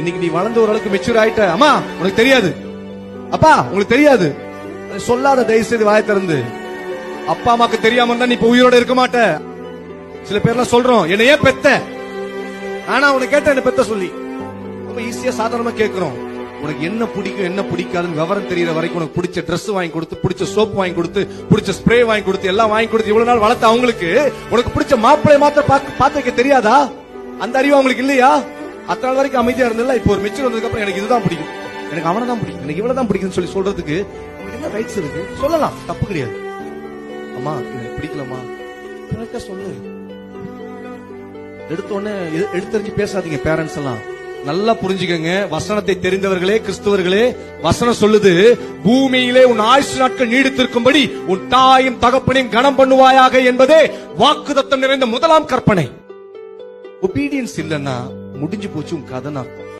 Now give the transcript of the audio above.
இன்னைக்கு நீ வளர்ந்து ஓரளவுக்கு மெச்சூர் ஆயிட்ட. அம்மா உனக்கு தெரியாது, அப்பா உங்களுக்கு தெரியாது சொல்லாத, தயவு செய்து வாயை திறந்து. அப்பா அம்மாக்கு தெரியாம இருந்தா நீ இப்ப உயிரோட இருக்க மாட்ட. சில பேர்லாம் சொல்றோம், என்ன ஏன் பெத்த, ஆனா உனக்கு கேட்ட என்ன பெத்த சொல்லி ரொம்ப ஈஸியா சாதாரணமா கேட்கிறோம். உனக்கு என்ன பிடிக்கும் என்ன பிடிக்காதுன்னு விவரம் தெரியற வரைக்கும் உனக்கு பிடிச்ச ட்ரெஸ் வாங்கி கொடுத்து, பிடிச்ச சோப் வாங்கி கொடுத்து, பிடிச்ச ஸ்ப்ரே வாங்கி கொடுத்து, எல்லாம் வாங்கி கொடுத்து இவ்வளவு நாள் வளர்த்த அவங்களுக்கு உனக்கு பிடிச்ச மாப்பிள்ளை மாத்திரம் பார்த்து வைக்க தெரியாதா? அந்த அறிவு அவங்களுக்கு இல்லையா? அத்தனை நாள் வரைக்கும் அமைதியா இருந்தல, இப்போ ஒரு மெச்சூர் வந்ததுக்கு அப்புறம் எனக்கு இதுதான் பிடிக்கும், எனக்கு அவனை தான் பிடிக்கும், எனக்கு இவ்வளவுதான் பிடிக்கும்னு சொல்லி சொல்றதுக்கு உங்களுக்கு என்ன ரைட்ஸ் இருக்கு? சொல்லலாம், தப்பு கிடையாது. அம்மா எனக்கு பிடிக்கலமா சொல்லு. எடுத்தோடனே எடுத்தறிஞ்சு பேசாதீங்க. பேரண்ட்ஸ் எல்லாம் நல்லா புரிஞ்சுக்கங்க. வசனத்தை தெரிந்தவர்களே, கிறிஸ்தவர்களே, வசனம் சொல்லுது, பூமியிலே உன் ஆயுசு நாட்கள் நீடித்திருக்கும்படி உன் தாயும் தகப்பனையும் கனம் பண்ணுவாயாக என்பதே வாக்குத்தத்தம் நிறைந்த முதலாம் கற்பனை. ஒபீடியன்ஸ் இல்லன்னா முடிஞ்சு போச்சு உன் கதை.